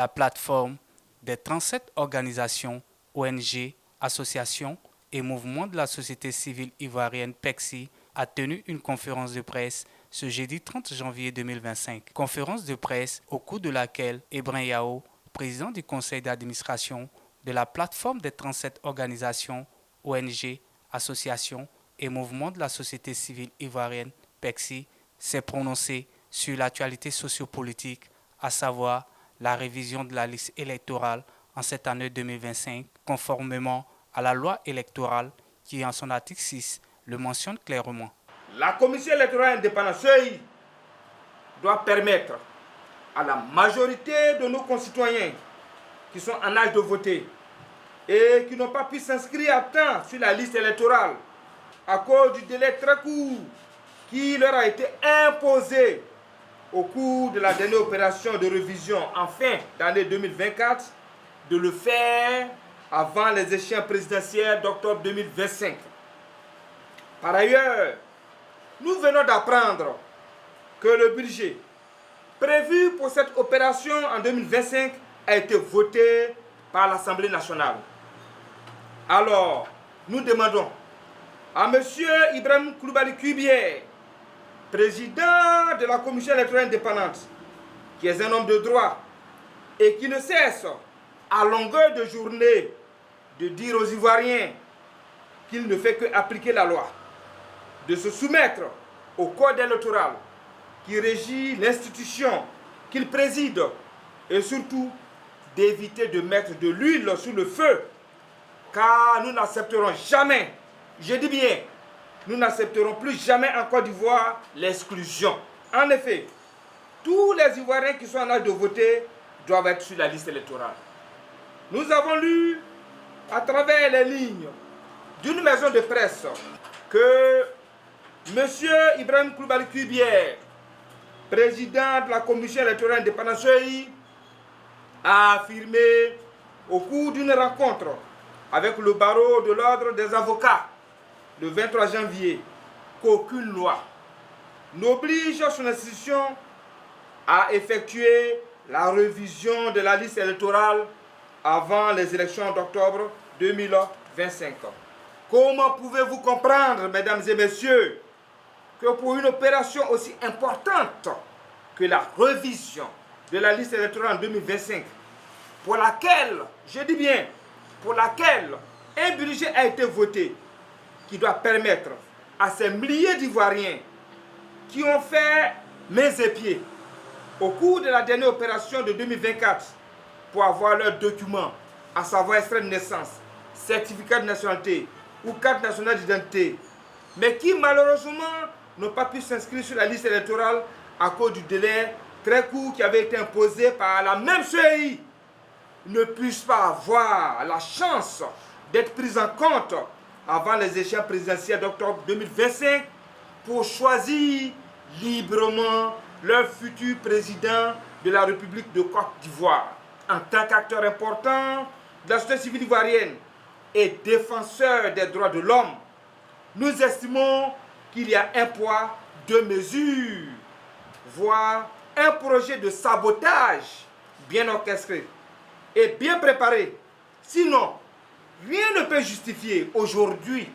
la plateforme des 37 organisations, ONG, associations et mouvements de la société civile ivoirienne PECSI a tenu une conférence de presse ce jeudi 30 janvier 2025. Conférence de presse au cours de laquelle Ebrin Yao, président du conseil d'administration de la plateforme des 37 organisations, ONG, associations et mouvements de la société civile ivoirienne PECSI, s'est prononcé sur l'actualité sociopolitique, à savoir la révision de la liste électorale en cette année 2025, conformément à la loi électorale qui, en son article 6, le mentionne clairement. La commission électorale indépendante doit permettre à la majorité de nos concitoyens qui sont en âge de voter et qui n'ont pas pu s'inscrire à temps sur la liste électorale à cause du délai très court qui leur a été imposé au cours de la dernière opération de révision en fin d'année 2024, de le faire avant les échéances présidentielles d'octobre 2025. Par ailleurs, nous venons d'apprendre que le budget prévu pour cette opération en 2025 a été voté par l'Assemblée nationale. Alors, nous demandons à M. Ibrahim Koulibaly Kuibier, président de la commission électorale indépendante, qui est un homme de droit et qui ne cesse à longueur de journée de dire aux Ivoiriens qu'il ne fait qu'appliquer la loi, de se soumettre au code électoral qui régit l'institution qu'il préside et surtout d'éviter de mettre de l'huile sur le feu, car nous n'accepterons jamais, je dis bien, nous n'accepterons plus jamais en Côte d'Ivoire l'exclusion. En effet, tous les Ivoiriens qui sont en âge de voter doivent être sur la liste électorale. Nous avons lu à travers les lignes d'une maison de presse que M. Ibrahim Koulibaly Kuibier, président de la commission électorale indépendante, a affirmé au cours d'une rencontre avec le barreau de l'ordre des avocats le 23 janvier qu'aucune loi n'oblige son institution à effectuer la révision de la liste électorale avant les élections d'octobre 2025. Comment pouvez-vous comprendre, mesdames et messieurs, que pour une opération aussi importante que la révision de la liste électorale en 2025, pour laquelle, je dis bien, pour laquelle un budget a été voté, qui doit permettre à ces milliers d'Ivoiriens qui ont fait mains et pieds au cours de la dernière opération de 2024 pour avoir leurs documents, à savoir extrait de naissance, certificat de nationalité ou carte nationale d'identité, mais qui malheureusement n'ont pas pu s'inscrire sur la liste électorale à cause du délai très court qui avait été imposé par la même CEI, ne puissent pas avoir la chance d'être pris en compte avant les échéances présidentielles d'octobre 2025 pour choisir librement leur futur président de la République de Côte d'Ivoire. En tant qu'acteur important de la société civile ivoirienne et défenseur des droits de l'homme, nous estimons qu'il y a un poids, deux mesures, voire un projet de sabotage bien orchestré et bien préparé. Sinon, rien ne peut justifier aujourd'hui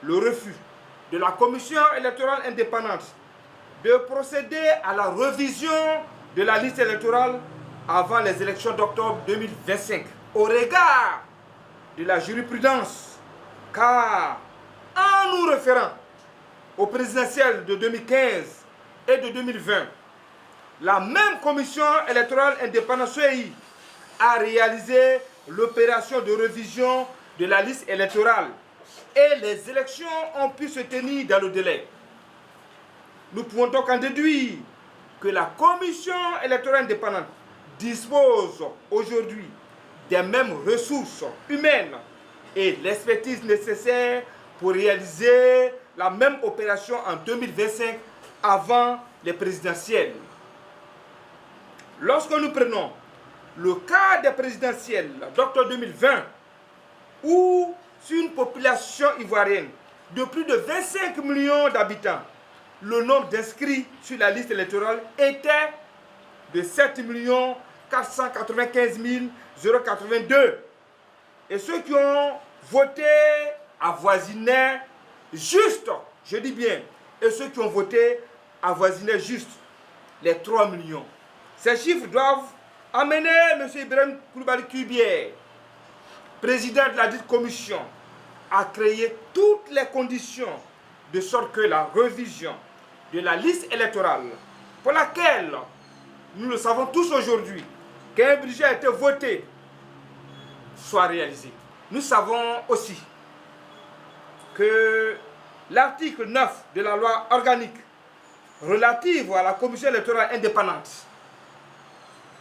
le refus de la commission électorale indépendante de procéder à la révision de la liste électorale avant les élections d'octobre 2025 au regard de la jurisprudence, car en nous référant aux présidentielles de 2015 et de 2020, la même commission électorale indépendante CEI a réalisé l'opération de révision de la liste électorale et les élections ont pu se tenir dans le délai. Nous pouvons donc en déduire que la commission électorale indépendante dispose aujourd'hui des mêmes ressources humaines et l'expertise nécessaire pour réaliser la même opération en 2025 avant les présidentielles. Lorsque nous prenons le cas des présidentielles d'octobre 2020, où sur une population ivoirienne de plus de 25 millions d'habitants, le nombre d'inscrits sur la liste électorale était de 7 495 082. Et ceux qui ont voté avoisinaient juste, je dis bien, et ceux qui ont voté avoisinaient juste les 3 millions. Ces chiffres doivent amener M. Ibrahim Coulibaly Kuibier, président de la dite commission, à créer toutes les conditions de sorte que la révision de la liste électorale, pour laquelle nous le savons tous aujourd'hui, qu'un budget a été voté, soit réalisée. Nous savons aussi que l'article 9 de la loi organique relative à la commission électorale indépendante,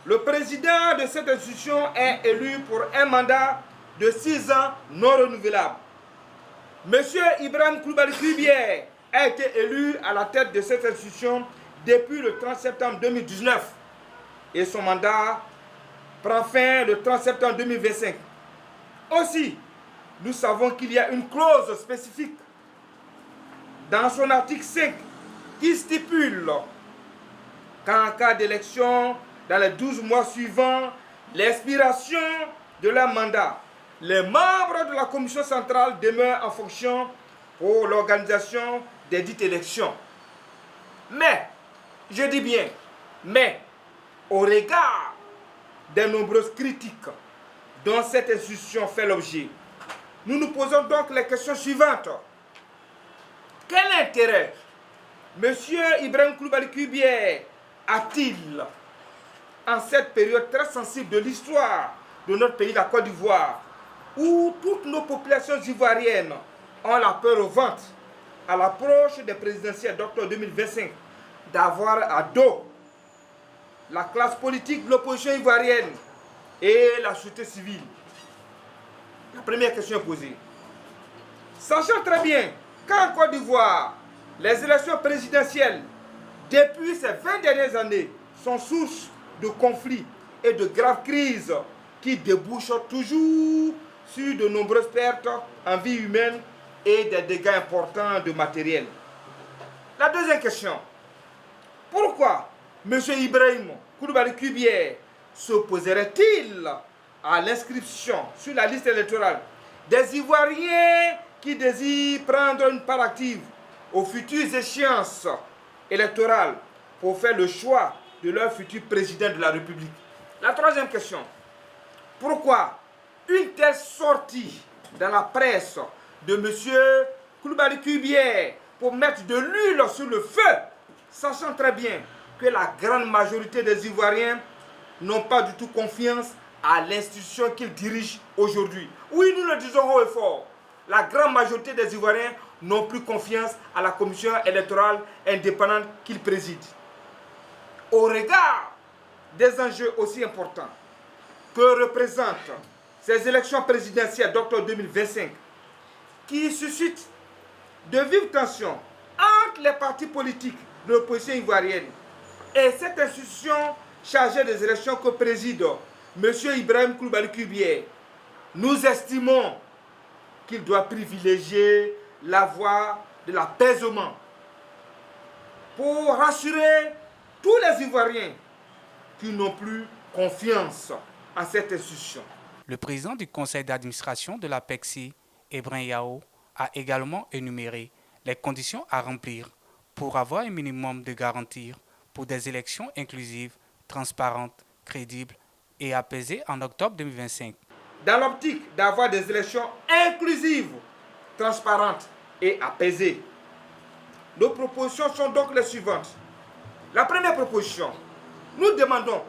le président de cette institution est élu pour un mandat de 6 ans non renouvelable. Monsieur Ibrahim Coulibaly Kuibier a été élu à la tête de cette institution depuis le 30 septembre 2019 et son mandat prend fin le 30 septembre 2025. Aussi, nous savons qu'il y a une clause spécifique dans son article 5 qui stipule qu'en cas d'élection dans les 12 mois suivants l'expiration de leur mandat, les membres de la commission centrale demeurent en fonction pour l'organisation des dites élections. Mais, je dis bien, mais, au regard des nombreuses critiques dont cette institution fait l'objet, nous nous posons donc les questions suivantes. Quel intérêt M. Ibrahim Coulibaly Kuibier a-t-il en cette période très sensible de l'histoire de notre pays, la Côte d'Ivoire, où toutes nos populations ivoiriennes ont la peur au ventre à l'approche des présidentielles d'octobre 2025 d'avoir à dos la classe politique de l'opposition ivoirienne et la société civile? La première question est posée. Sachant très bien qu'en Côte d'Ivoire, les élections présidentielles, depuis ces 20 dernières années, sont source de conflits et de graves crises qui débouchent toujours sur de nombreuses pertes en vie humaine et des dégâts importants de matériel. La deuxième question. Pourquoi M. Ibrahim Coulibaly Kuibier s'opposerait-il à l'inscription sur la liste électorale des Ivoiriens qui désirent prendre une part active aux futures échéances électorales pour faire le choix de leur futur président de la République? La troisième question. Pourquoi une telle sortie dans la presse de M. Coulibaly Kuibier pour mettre de l'huile sur le feu, sachant très bien que la grande majorité des Ivoiriens n'ont pas du tout confiance à l'institution qu'il dirige aujourd'hui? Oui, nous le disons haut et fort. La grande majorité des Ivoiriens n'ont plus confiance à la commission électorale indépendante qu'il préside. Au regard des enjeux aussi importants que représentent ces élections présidentielles d'octobre 2025, qui suscitent de vives tensions entre les partis politiques de l'opposition ivoirienne et cette institution chargée des élections que préside M. Ibrahim Coulibaly Kuibier, nous estimons qu'il doit privilégier la voie de l'apaisement pour rassurer tous les Ivoiriens qui n'ont plus confiance en cette institution. Le président du conseil d'administration de la PECSI, Ibrahim Yao, a également énuméré les conditions à remplir pour avoir un minimum de garanties pour des élections inclusives, transparentes, crédibles et apaisées en octobre 2025. Dans l'optique d'avoir des élections inclusives, transparentes et apaisées, nos propositions sont donc les suivantes. La première proposition, nous demandons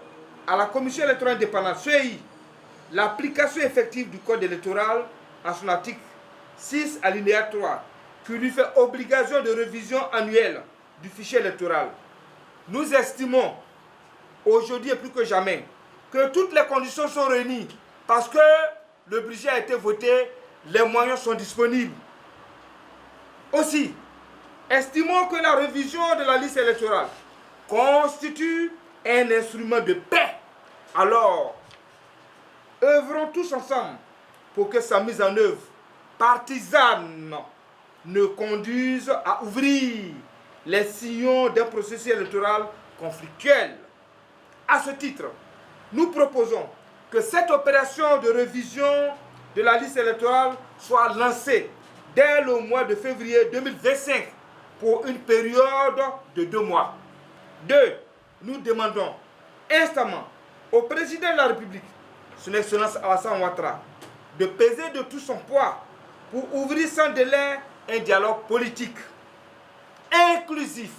à la Commission électorale indépendante, CEI, l'application effective du code électoral en son article 6 alinéa 3, qui lui fait obligation de révision annuelle du fichier électoral. Nous estimons, aujourd'hui et plus que jamais, que toutes les conditions sont réunies parce que le budget a été voté, les moyens sont disponibles. Aussi, estimons que la révision de la liste électorale constitue un instrument de paix. Alors, œuvrons tous ensemble pour que sa mise en œuvre partisane ne conduise à ouvrir les sillons d'un processus électoral conflictuel. À ce titre, nous proposons que cette opération de révision de la liste électorale soit lancée dès le mois de février 2025 pour une période de 2 mois. 2. Nous demandons instamment au président de la République, son Excellence Alassane Ouattara, de peser de tout son poids pour ouvrir sans délai un dialogue politique inclusif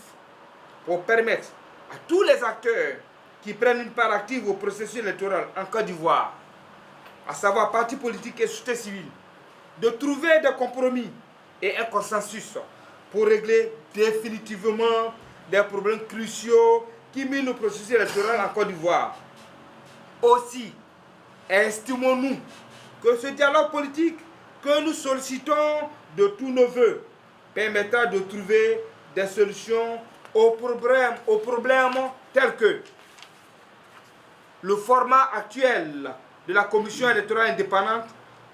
pour permettre à tous les acteurs qui prennent une part active au processus électoral en Côte d'Ivoire, à savoir partis politiques et société civile, de trouver des compromis et un consensus pour régler définitivement des problèmes cruciaux qui minent le processus électoral en Côte d'Ivoire. Aussi, estimons-nous que ce dialogue politique que nous sollicitons de tous nos voeux permettra de trouver des solutions aux problèmes tels que le format actuel de la commission électorale indépendante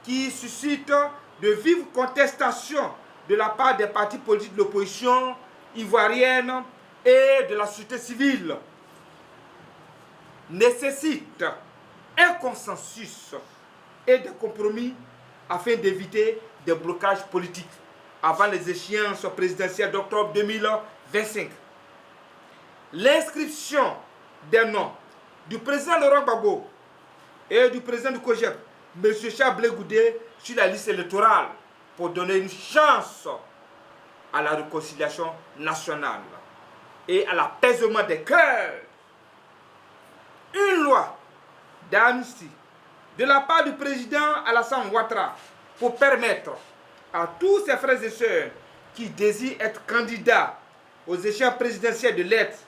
qui suscite de vives contestations de la part des partis politiques de l'opposition ivoirienne et de la société civile nécessite un consensus et des compromis afin d'éviter des blocages politiques avant les échéances présidentielles d'octobre 2025. L'inscription des noms du président Laurent Gbagbo et du président du COJEP, M. Chablé Goudé, sur la liste électorale pour donner une chance à la réconciliation nationale et à l'apaisement des cœurs. Une loi d'amnistie de la part du président Alassane Ouattara pour permettre à tous ses frères et sœurs qui désirent être candidats aux échéances présidentielles de l'être,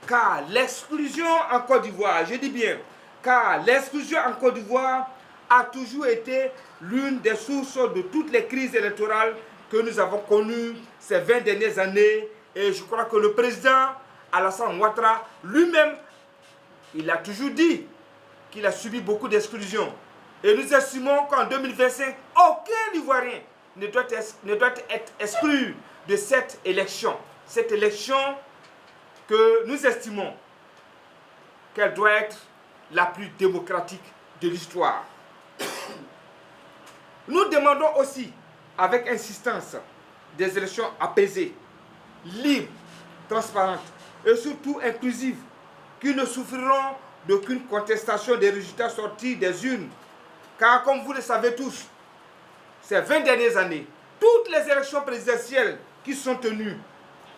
car l'exclusion en Côte d'Ivoire, je dis bien, car l'exclusion en Côte d'Ivoire a toujours été l'une des sources de toutes les crises électorales que nous avons connues ces 20 dernières années. Et je crois que le président Alassane Ouattara lui-même, il a toujours dit qu'il a subi beaucoup d'exclusions. Et nous estimons qu'en 2025, aucun Ivoirien ne doit être exclu de cette élection. Cette élection que nous estimons qu'elle doit être la plus démocratique de l'histoire. Nous demandons aussi, avec insistance, des élections apaisées, libres, transparentes et surtout inclusives, qui ne souffriront d'aucune contestation des résultats sortis des urnes. Car comme vous le savez tous, ces 20 dernières années, toutes les élections présidentielles qui sont tenues,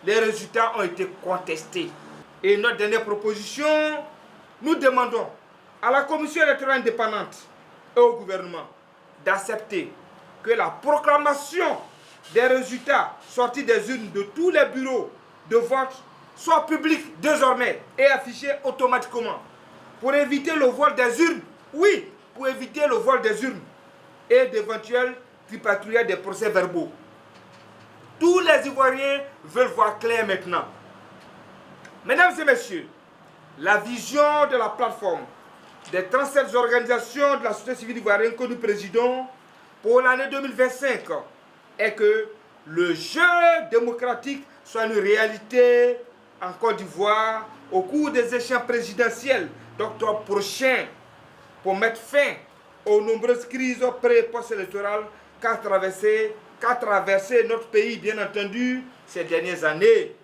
les résultats ont été contestés. Et notre dernière proposition, nous demandons à la commission électorale indépendante et au gouvernement d'accepter que la proclamation des résultats sortis des urnes de tous les bureaux de vote soit publique désormais et affichée automatiquement pour éviter le vol des urnes. Oui, pour éviter le vol des urnes et d'éventuels tripatouillages des procès-verbaux. Tous les Ivoiriens veulent voir clair maintenant. Mesdames et messieurs, la vision de la plateforme des 37 organisations de la société civile ivoirienne que nous présidons pour l'année 2025 est que le jeu démocratique soit une réalité en Côte d'Ivoire au cours des échéances présidentielles d'octobre prochain pour mettre fin aux nombreuses crises pré- et post-électorales qu'a traversé notre pays, bien entendu, ces dernières années.